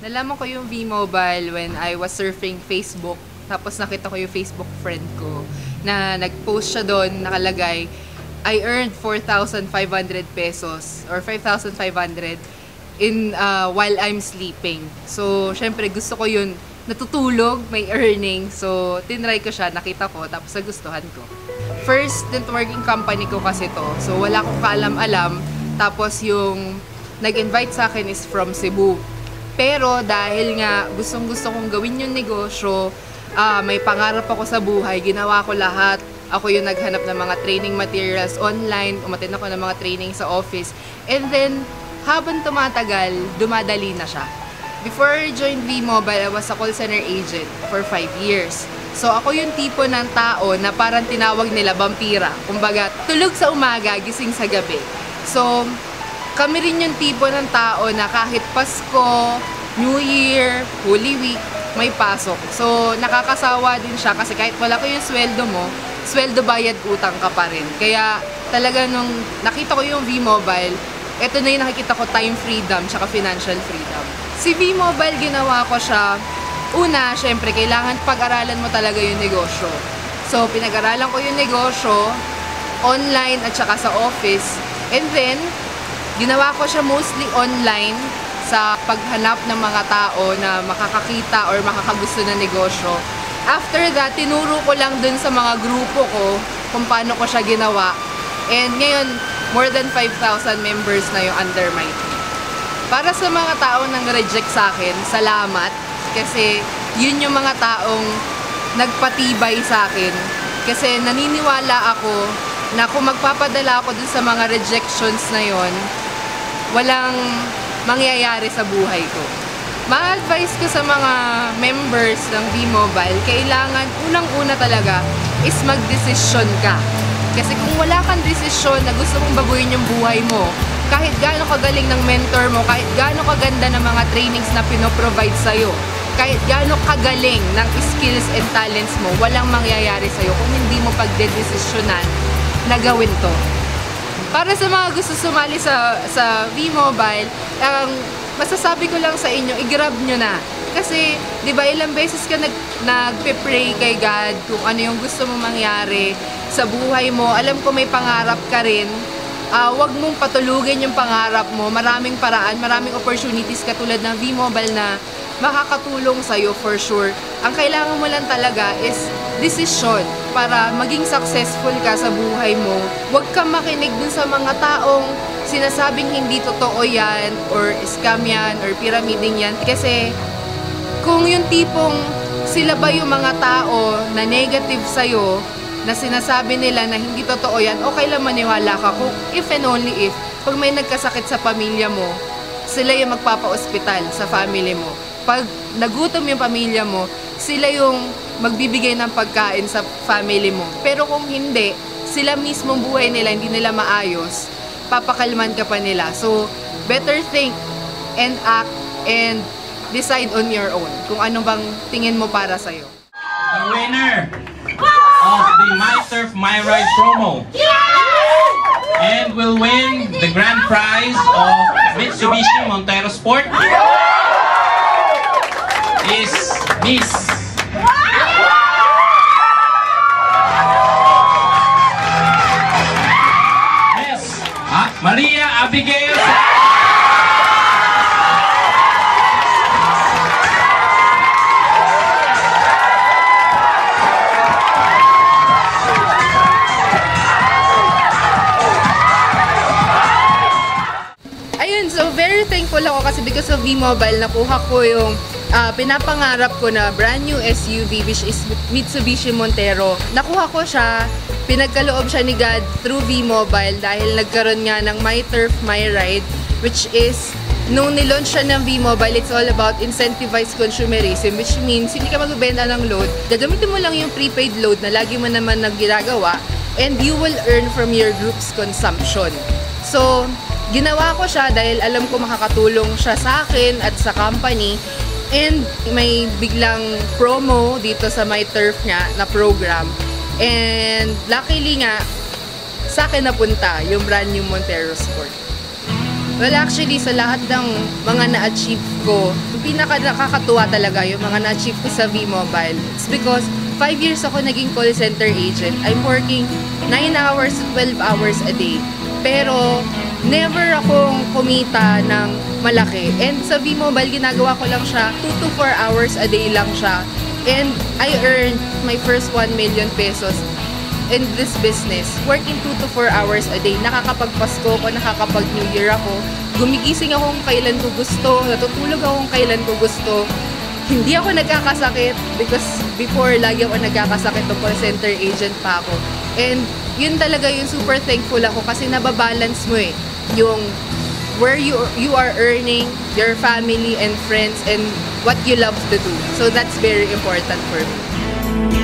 Nalaman ko yung V-Mobile when I was surfing Facebook. Tapos nakita ko yung Facebook friend ko na nag-post siya doon, nakalagay, I earned 4,500 pesos or 5,500 in while I'm sleeping. So, syempre gusto ko yun, natutulog, may earning. So, tinry ko siya, nakita ko, tapos nagustuhan ko. First networking company ko kasi to. So, wala akong kaalam-alam. Tapos yung nag-invite sa akin is from Cebu. Pero dahil nga gustong-gusto kong gawin yung negosyo, may pangarap ako sa buhay, ginawa ko lahat. Ako yung naghanap ng mga training materials online, umattend ako ng mga training sa office. And then, habang tumatagal, dumadali na siya. Before I joined V-Mobile, I was a call center agent for 5 years. So, ako yung tipo ng tao na parang tinawag nila vampira. Kumbaga, tulog sa umaga, gising sa gabi. So, kami rin yung tipo ng tao na kahit Pasko, New Year, Holy Week, may pasok. So, nakakasawa din siya kasi kahit wala ko yung sweldo mo, sweldo bayad utang ka pa rin. Kaya talaga nung nakita ko yung V-Mobile, ito na yung nakikita ko, time freedom tsaka financial freedom. Si V-Mobile, ginawa ko siya, una, syempre, kailangan pag-aralan mo talaga yung negosyo. So, pinag-aralan ko yung negosyo, online at saka sa office. And then, ginawa ko siya mostly online sa paghanap ng mga tao na makakakita or makakagusto ng negosyo. After that, tinuro ko lang dun sa mga grupo ko kung paano ko siya ginawa. And ngayon, more than 5,000 members na yung under my team. Para sa mga taong nang-reject sa akin, salamat. Kasi yun yung mga taong nagpatibay sa akin. Kasi naniniwala ako na kung magpapadala ako dun sa mga rejections na yon, walang mangyayari sa buhay ko. Ma-advise ko sa mga members ng V-Mobile, kailangan unang-una talaga is mag-desisyon ka. Kasi kung wala kang desisyon na gusto mong baguhin yung buhay mo, kahit gaano kagaling ng mentor mo, kahit gaano kaganda ng mga trainings na pinoprovide sa'yo, kahit gaano kagaling ng skills and talents mo, walang mangyayari sa'yo kung hindi mo pagdedesisyonan na gawin to. Para sa mga gusto sumali sa V-Mobile, masasabi ko lang sa inyo, i-grab nyo na. Kasi, di ba, ilang beses ka nagpe-pray kay God kung ano yung gusto mo mangyari sa buhay mo. Alam ko may pangarap ka rin. Huwag mong patulugin yung pangarap mo. Maraming paraan, maraming opportunities katulad ng V-Mobile na makakatulong sa'yo for sure. Ang kailangan mo lang talaga is desisyon para maging successful ka sa buhay mo. Huwag kang makinig dun sa mga taong sinasabing hindi totoo yan, or scam yan, or pyramiding yan. Kasi kung yung tipong sila ba yung mga tao na negative sa'yo, na sinasabi nila na hindi totoo yan, okay lang maniwala ka. Kung if and only if, pag may nagkasakit sa pamilya mo, sila yung magpapa-ospital sa family mo. Pag nagutom yung pamilya mo, sila yung magbibigay ng pagkain sa family mo. Pero kung hindi, sila mismong buhay nila, hindi nila maayos, papakalman ka pa nila. So, better think and act and decide on your own kung ano bang tingin mo para sa'yo. The winner of the My Turf My Ride promo and will win the grand prize of Mitsubishi Montero Sport is Miss Maria Abigail. Ayun, so very thankful ako kasi because of V-Mobile, nakuha ko yung pinapangarap ko na brand new SUV, which is Mitsubishi Montero. Nakuha ko siya, pinagkaloob siya ni God through V-Mobile dahil nagkaroon nga ng My Turf, My Ride, which is, nung nilaunch siya ng V-Mobile, it's all about incentivized consumerism, which means hindi ka magbebenta ng load, gagamitin mo lang yung prepaid load na lagi mo naman ginagawa, and you will earn from your group's consumption. So, ginawa ko siya dahil alam ko makakatulong siya sa akin at sa company. And may biglang promo dito sa My Turf nga na program. And luckily nga, sa akin napunta yung brand new Montero Sport. Well, actually, sa lahat ng mga na-achieve ko, yung pinaka nakakatuwa talaga yung mga na-achieve ko sa V-Mobile. It's because 5 years ako naging call center agent. I'm working 9 hours to 12 hours a day. Pero, never akong kumita ng malaki. And sa V-Mobile, ginagawa ko lang siya 2 to 4 hours a day lang siya. And I earned my first 1 million pesos in this business, working 2 to 4 hours a day. Nakakapagpasko ko, nakakapag-New Year ako. Gumigising ako kung kailan ko gusto, natutulog ako kung kailan ko gusto. Hindi ako nagkakasakit because before, lagi ako nagkakasakit ng call center agent pa ako. And yun talaga yung super thankful ako kasi nababalance mo yung where you are earning, your family and friends, and what you love to do. So that's very important for me.